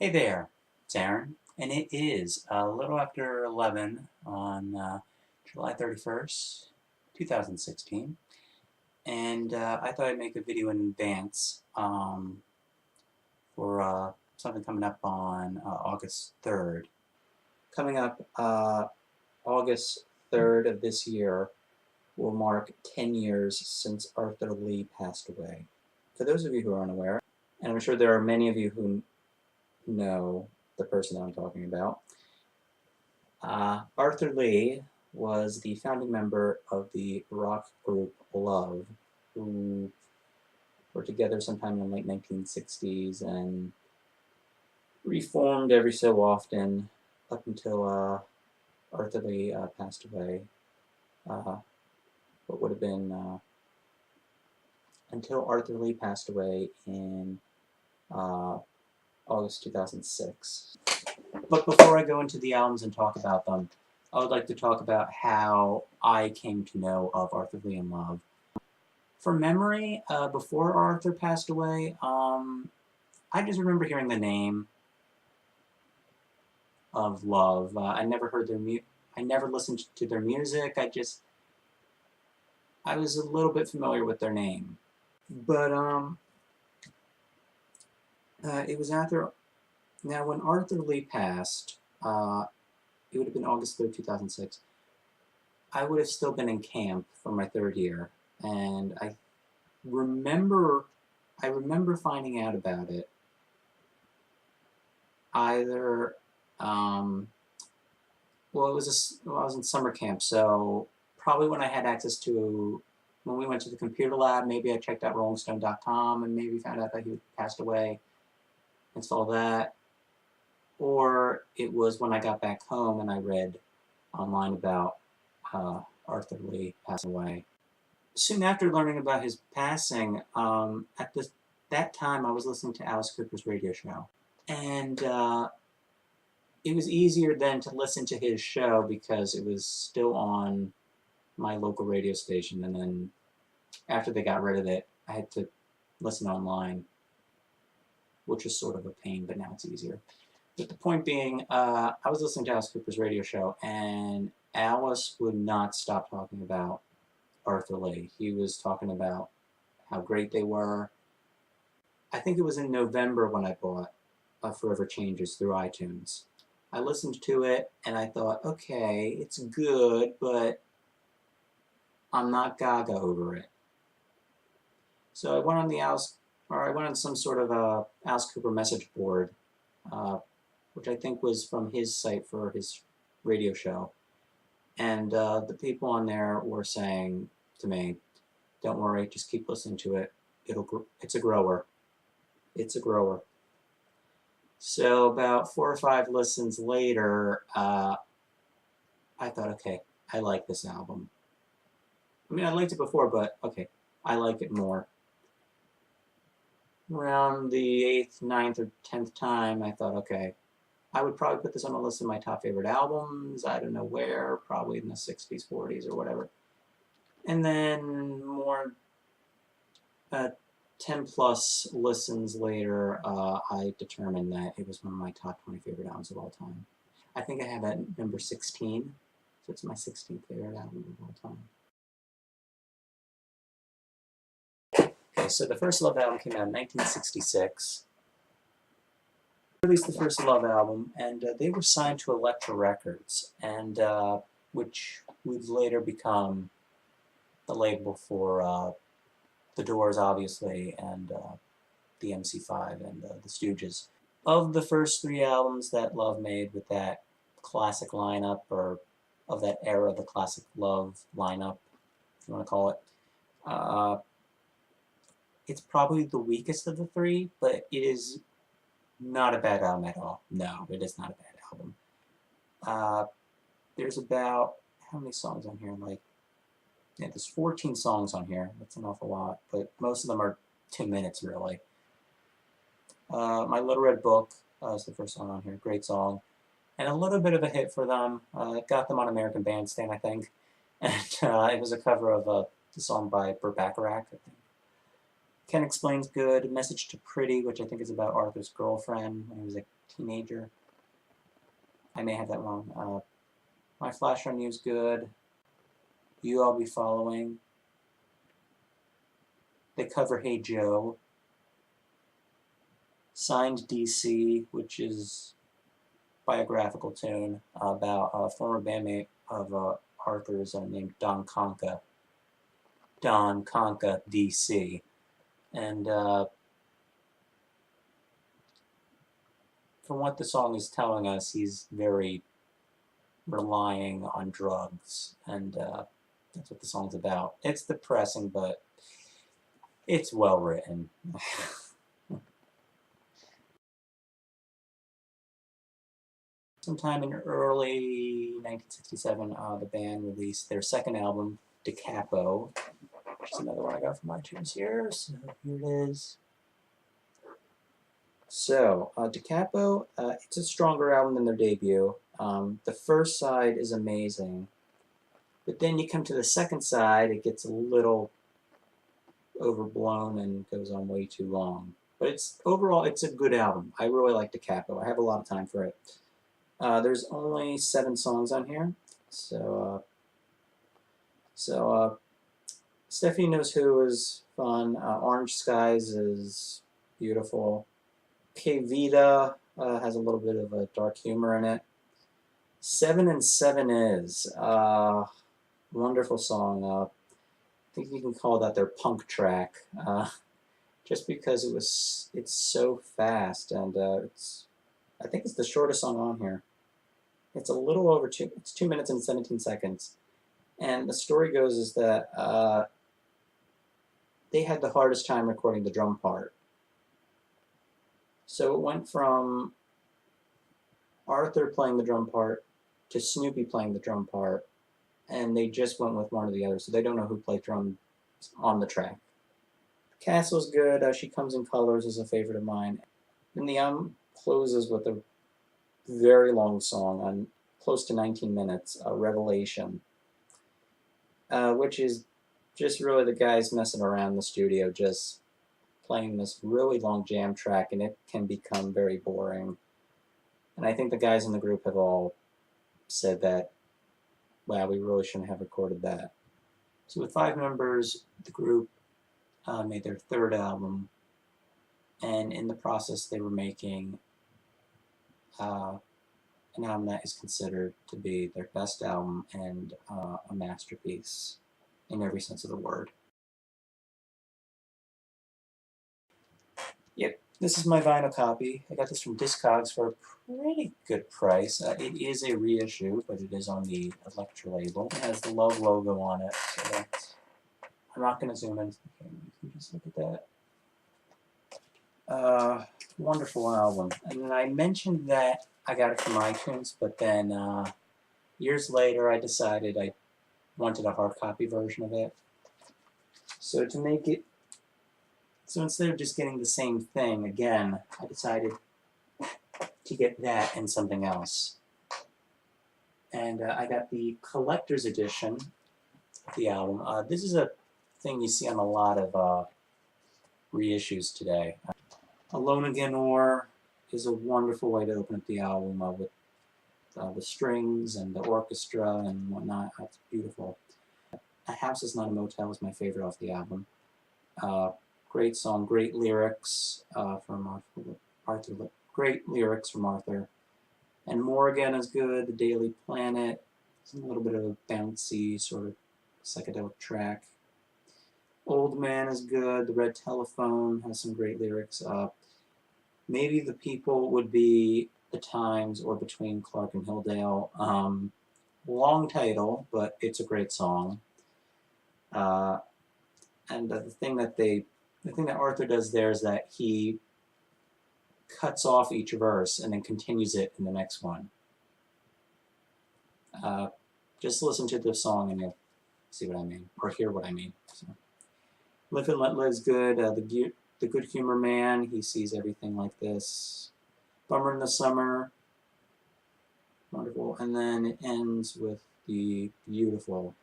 Hey there, it's Aaron, and it is a little after 11 on July 31st, 2016, and I thought I'd make a video in advance for something coming up on August 3rd. Coming up August 3rd of this year will mark 10 years since Arthur Lee passed away. For those of you who are unaware, and I'm sure there are many of you who know the person that I'm talking about, Arthur Lee was the founding member of the rock group Love, who were together sometime in the late 1960s and reformed every so often up until Arthur Lee passed away. What would have been until Arthur Lee passed away in August 2006. But before I go into the albums and talk about them, I would like to talk about how I came to know of Arthur Lee and Love. From memory, before Arthur passed away, I just remember hearing the name of Love. I never heard their I never listened to their music. I was a little bit familiar with their name. But it was after. Now, when Arthur Lee passed, it would have been August 3rd, 2006. I would have still been in camp for my third year, and I remember finding out about it either, well, I was in summer camp, so probably when I had access to, when we went to the computer lab, maybe I checked out rollingstone.com and maybe found out that he passed away, installed that, or it was when I got back home and I read online about Arthur Lee passing away. Soon after learning about his passing, that time I was listening to Alice Cooper's radio show. And it was easier then to listen to his show because it was still on my local radio station. And then after they got rid of it, I had to listen online, which was sort of a pain, but now it's easier. But the point being, I was listening to Alice Cooper's radio show, and Alice would not stop talking about Arthur Lee. He was talking about how great they were. I think it was in November when I bought Forever Changes through iTunes. I listened to it and I thought, okay, it's good, but I'm not gaga over it. So I went on some sort of a Alice Cooper message board, which I think was from his site for his radio show. And the people on there were saying to me, don't worry, just keep listening to it. It's a grower. It's a grower. So about 4 or 5 listens later, I thought, okay, I like this album. I mean, I liked it before, but okay, I like it more. Around the 8th, 9th, or 10th time, I thought, okay, I would probably put this on a list of my top favorite albums. I don't know where, probably in the 60s, 40s, or whatever. And then more 10 plus listens later, I determined that it was one of my top 20 favorite albums of all time. I think I have it at number 16, so it's my 16th favorite album of all time. Okay, so the first Love album came out in 1966. They released the first Love album, and they were signed to Elektra Records, and which would later become the label for The Doors, obviously, and the MC5 and the Stooges. Of the first 3 albums that Love made with that classic lineup, or of that era, the classic Love lineup, if you want to call it, it's probably the weakest of the 3, but it is not a bad album at all. No, it is not a bad album. There's about, how many songs on here? Like, yeah, there's 14 songs on here. That's an awful lot, but most of them are 2 minutes, really. My Little Red Book is the first song on here. Great song. And a little bit of a hit for them. It got them on American Bandstand, I think. And it was a cover of the song by Burt Bacharach, I think. Ken Explains good. Message to Pretty, which I think is about Arthur's girlfriend when he was a teenager. I may have that wrong. My Flash on You is good. You I'll Be Following. They cover Hey Joe. Signed DC, which is biographical tune about a former bandmate of Arthur's named Don Conca. Don Conca, DC. And from what the song is telling us, he's very relying on drugs, and that's what the song's about. It's depressing, but it's well written. Sometime in early 1967, the band released their second album, Capo, which is another one I got from iTunes here. So here it is. So, Capo, it's a stronger album than their debut. The first side is amazing, but then you come to the second side, it gets a little overblown and goes on way too long. But overall, it's a good album. I really like Capo. I have a lot of time for it. There's only 7 songs on here, so Stephanie Knows Who is fun. Orange Skies is beautiful. Que Vida has a little bit of a dark humor in it. 7 and 7 is wonderful song. I think you can call that their punk track, just because it's so fast, and I think it's the shortest song on here. It's a little over it's 2 minutes and 17 seconds. And the story goes is that they had the hardest time recording the drum part. So it went from Arthur playing the drum part to Snoopy playing the drum part, and they just went with one or the other, so they don't know who played drums on the track. Castle's good. She Comes in Colors is a favorite of mine. And the album closes with a very long song on close to 19 minutes, Revelation, which is just really the guys messing around in the studio, just playing this really long jam track, and it can become very boring. And I think the guys in the group have all said that, wow, we really shouldn't have recorded that. So with 5 members, the group made their 3rd album, and in the process they were making an album that is considered to be their best album and a masterpiece in every sense of the word. Yep, this is my vinyl copy. I got this from Discogs for a pretty good price. It is a reissue, but it is on the Elektra label. It has the Love logo on it, so I'm not going to zoom in. You can just look at that. Wonderful album. And then I mentioned that I got it from iTunes, but then years later I decided I wanted a hard copy version of it. So to make it, so instead of just getting the same thing again, I decided to get that and something else. And I got the collector's edition of the album. This is a thing you see on a lot of reissues today. Alone Again Or is a wonderful way to open up the album with the strings and the orchestra and whatnot. It's beautiful. A House Is Not a Motel is my favorite off the album. Great song, great lyrics from Arthur. Great lyrics from Arthur. And More Again is good. The Daily Planet. It's a little bit of a bouncy sort of psychedelic track. Old Man is good. The Red Telephone has some great lyrics. Maybe the People would be The Times or Between Clark and Hilldale. Long title, but it's a great song. And the thing that Arthur does there is that he cuts off each verse and then continues it in the next one. Just listen to the song and you'll see what I mean, or hear what I mean. So. Live and Let Live's good. The Good Humor Man, he sees everything like this. Bummer in the Summer, wonderful. And then it ends with the beautiful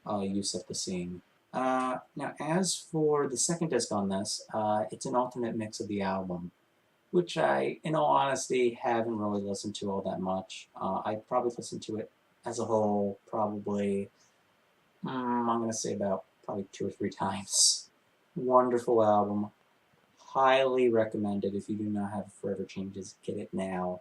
You Set the Scene. Now, as for the second disc on this, it's an alternate mix of the album, which I, in all honesty, haven't really listened to all that much. I probably listened to it as a whole, probably, I'm going to say about probably 2 or 3 times. Wonderful album. Highly recommended if you do not have Forever Changes. Get it now.